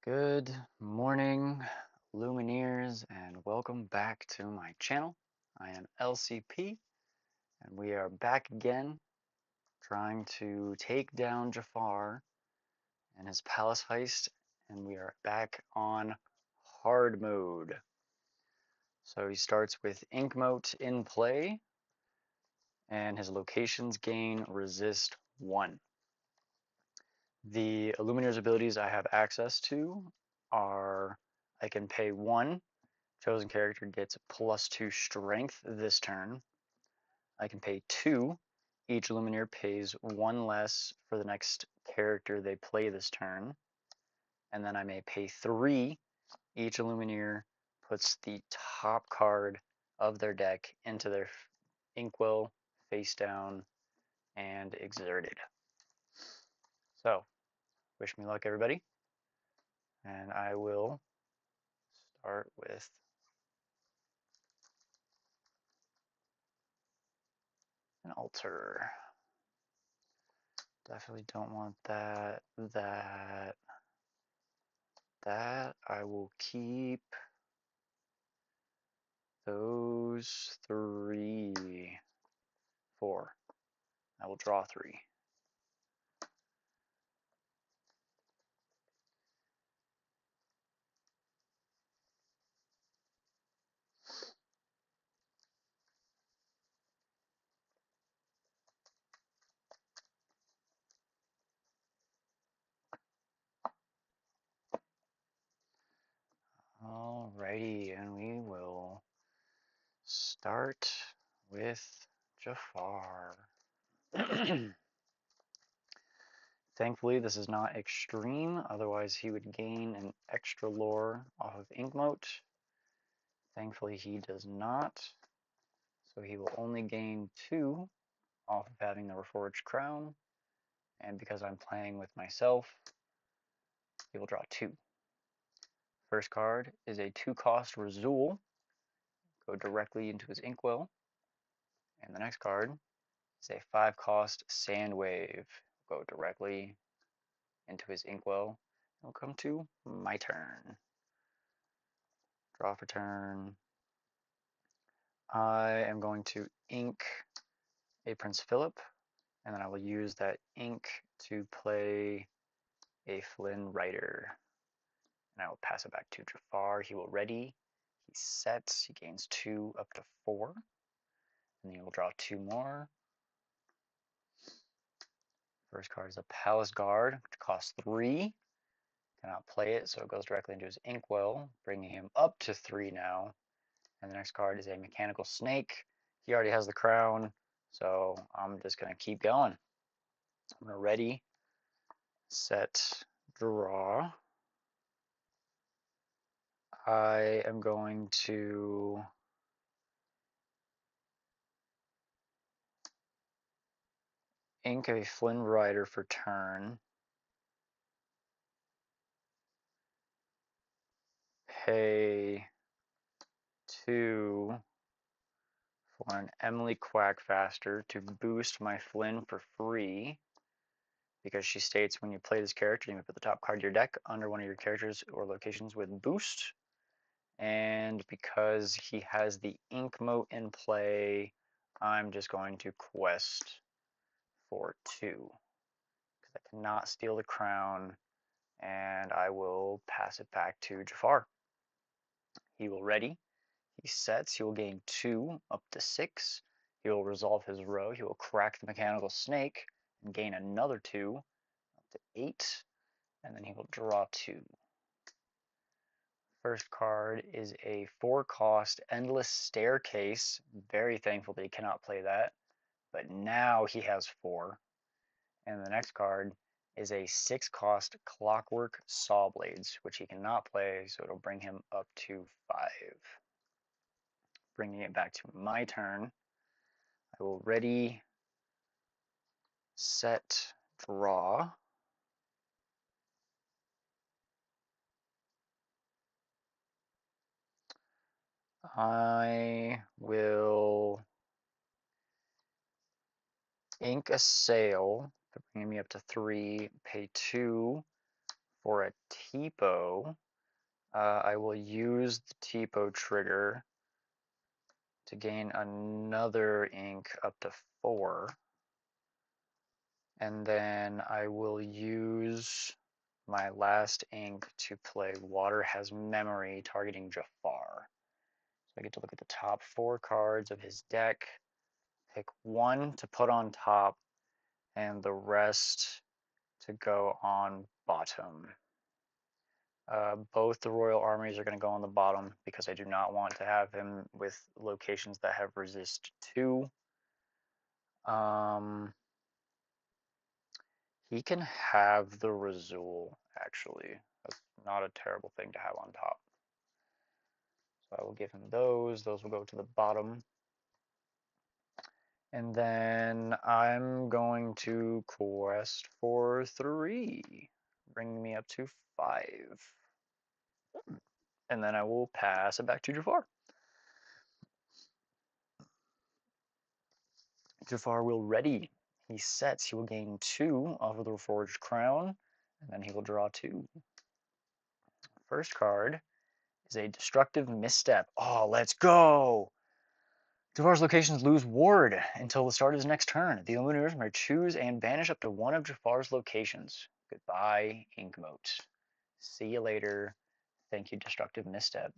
Good morning, Illumineers, and welcome back to my channel. I am LCP, and we are back again trying to take down Jafar and his palace heist, and we are back on hard mode. So he starts with Inkmote in play, and his locations gain resist 1. The Illumineer's abilities I have access to are I can pay 1. Chosen character gets +2 strength this turn. I can pay 2. Each Illumineer pays 1 less for the next character they play this turn. And then I may pay 3. Each Illumineer puts the top card of their deck into their Inkwell, face down, and exerted. So, wish me luck, everybody. And I will start with an altar. Definitely don't want that. That I will keep those 3. 4. I will draw 3. Alrighty, and we will start with Jafar. Thankfully, this is not extreme, otherwise he would gain an extra lore off of Inkmote. Thankfully, he does not, so he will only gain 2 off of having the Reforged Crown, and because I'm playing with myself, he will draw 2. First card is a 2-cost Razul, go directly into his Inkwell, and the next card is a 5-cost Sandwave, go directly into his Inkwell. It'll come to my turn. Draw for turn. I am going to ink a Prince Philip, and then I will use that ink to play a Flynn Rider. And I will pass it back to Jafar. He will ready. He sets. He gains 2 up to 4. And then he will draw 2 more. First card is a Palace Guard, which costs 3. Cannot play it, so it goes directly into his Inkwell, bringing him up to 3 now. And the next card is a Mechanical Snake. He already has the crown, so I'm just going to keep going. I'm going to ready, set, draw. I am going to ink a Flynn Rider for turn. Pay 2 for an Emily Quackfaster to boost my Flynn for free, because she states when you play this character, you may put the top card of your deck under one of your characters or locations with boost. And because he has the Inkmote in play, I'm just going to quest for 2, because I cannot steal the crown, and I will pass it back to Jafar. He will ready. He sets. He will gain 2 up to 6. He will resolve his row. He will crack the Mechanical Snake and gain another 2 up to 8. And then he will draw 2. First card is a 4-cost Endless Staircase. Very thankful that he cannot play that. But now he has 4. And the next card is a 6-cost Clockwork Sawblades, which he cannot play, so it'll bring him up to 5. Bringing it back to my turn, I will ready, set, draw. I will ink a sail, bringing me up to 3, pay 2 For a TPO, I will use the TPO trigger to gain another ink up to 4. And then I will use my last ink to play Water Has Memory, targeting Jafar. So I get to look at the top 4 cards of his deck, pick 1 to put on top, and the rest to go on bottom. Both the Royal Armies are going to go on the bottom because I do not want to have him with locations that have resist 2. He can have the Razul, actually. That's not a terrible thing to have on top. So I will give him those. Those will go to the bottom. And then I'm going to quest for 3, bringing me up to 5. And then I will pass it back to Jafar. Jafar will ready. He sets. He will gain 2 off of the Reforged Crown, and then he will draw 2. First card is a Destructive Misstep. Oh, let's go! Jafar's locations lose ward until the start of his next turn. The Illumineers may choose and banish up to 1 of Jafar's locations. Goodbye, Inkmote. See you later. Thank you, Destructive Misstep.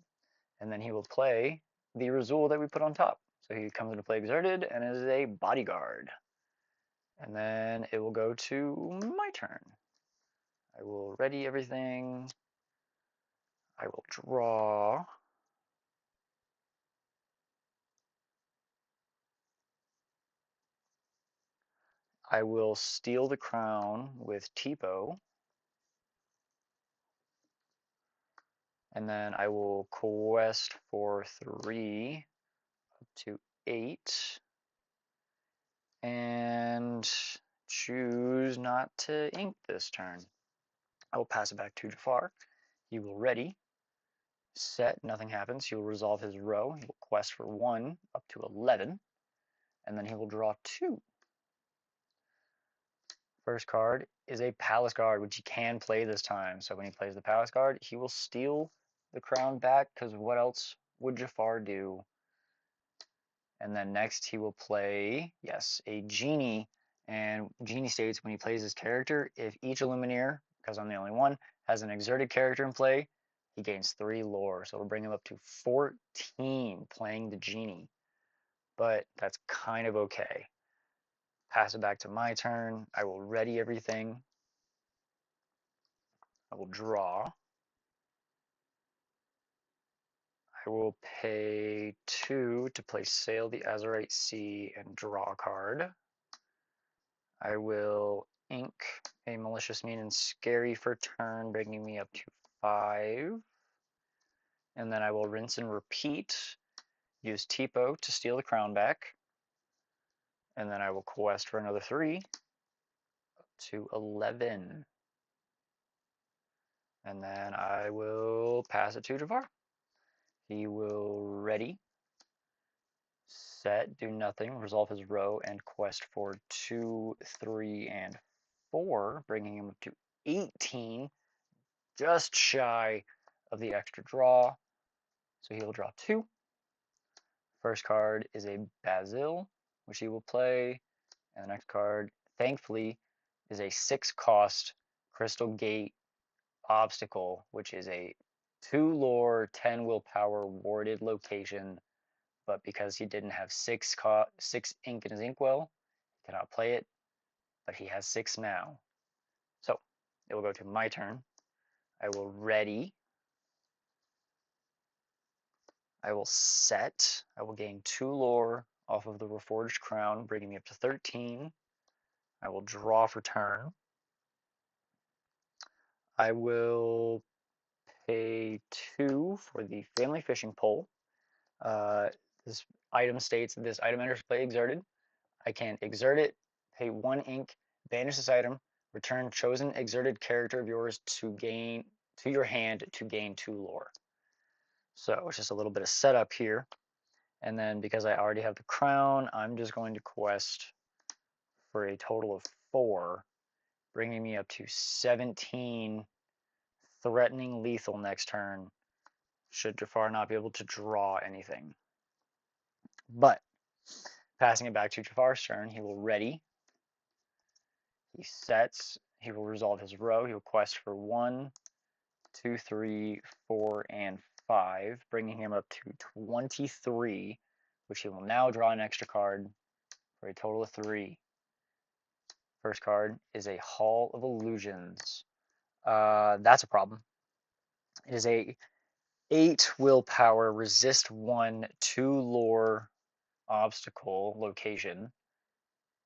And then he will play the Razul that we put on top. So he comes into play Exerted and is a Bodyguard. And then it will go to my turn. I will ready everything. I will draw. I will steal the crown with TPO. And then I will quest for 3 up to 8. And choose not to ink this turn. I will pass it back to Jafar. He will ready. Set, nothing happens. He will resolve his row. He will quest for 1 up to 11. And then he will draw 2. First card is a Palace Guard, which he can play this time. So when he plays the Palace Guard, he will steal the crown back, because what else would Jafar do? And then next he will play, yes, a Genie. And Genie states when he plays his character, if each Illumineer, because I'm the only one, has an exerted character in play, he gains 3 lore. So we'll bring him up to 14 playing the Genie. But that's kind of okay. Pass it back to my turn. I will ready everything. I will draw. I will pay 2 to play Sail the Azurite Sea and draw a card. I will ink a Malicious Mean and Scary for turn, bringing me up to 5. And then I will rinse and repeat. Use TPO to steal the crown back. And then I will quest for another 3 up to 11. And then I will pass it to Jafar. He will ready, set, do nothing, resolve his row, and quest for 2, 3, and 4, bringing him up to 18, just shy of the extra draw. So he will draw 2. First card is a Basil, which he will play, and the next card, thankfully, is a 6-cost Crystal Gate Obstacle, which is a 2 lore, 10 willpower warded location. But because he didn't have 6 ink in his inkwell, he cannot play it, but he has 6 now. So it will go to my turn. I will ready. I will set. I will gain 2 lore off of the Reforged Crown, bringing me up to 13. I will draw for turn. I will pay 2 for the Family Fishing Pole. This item states this item enters play exerted. I can exert it, pay 1 ink, banish this item, return chosen exerted character of yours to your hand to gain 2 lore. So it's just a little bit of setup here. And then because I already have the crown, I'm just going to quest for a total of 4, bringing me up to 17 threatening lethal next turn, should Jafar not be able to draw anything. But, passing it back to Jafar's turn, he will ready. He sets, he will resolve his row, he will quest for 1, 2, 3, 4, and 5, bringing him up to 23, which he will now draw an extra card for a total of 3. First card is a Hall of Illusions. That's a problem. It is a 8 willpower, resist 1, 2 lore obstacle location,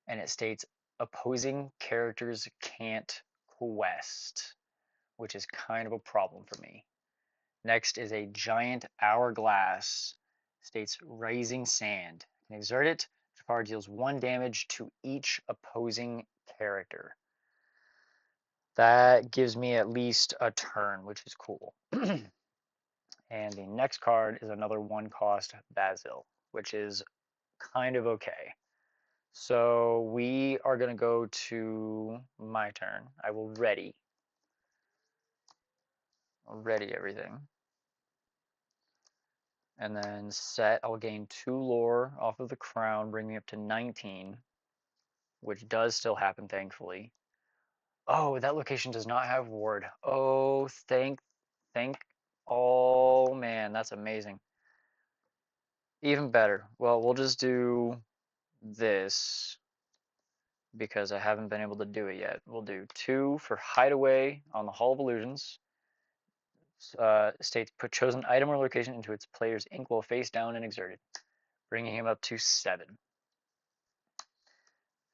and it states opposing characters can't quest, which is kind of a problem for me. Next is a giant hourglass, states Rising Sand. Can exert it, Jafar deals 1 damage to each opposing character. That gives me at least a turn, which is cool. And the next card is another 1 cost Basil, which is kind of okay. So we are going to go to my turn. I will ready everything. And then set, I'll gain 2 lore off of the crown, bring me up to 19, which does still happen, thankfully. Oh, that location does not have ward. Oh, oh man, that's amazing. Even better. Well, we'll just do this because I haven't been able to do it yet. We'll do 2 for Hideaway on the Hall of Illusions. States put chosen item or location into its player's ink while face down and exerted, bringing him up to 7.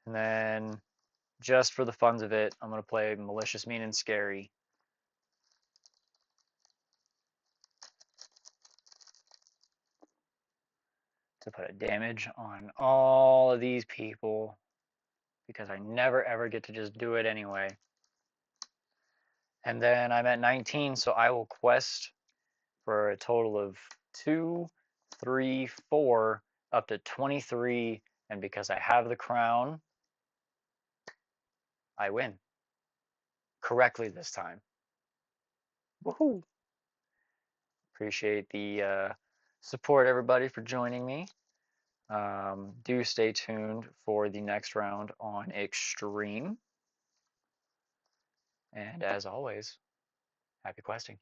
And then, just for the funs of it, I'm going to play Malicious, Mean, and Scary. To put a damage on all of these people, because I never ever get to just do it anyway. And then I'm at 19, so I will quest for a total of 2, 3, 4, up to 23. And because I have the crown, I win. Correctly this time. Woohoo! Appreciate the support, everybody, for joining me. Do stay tuned for the next round on Extreme. And as always, happy questing.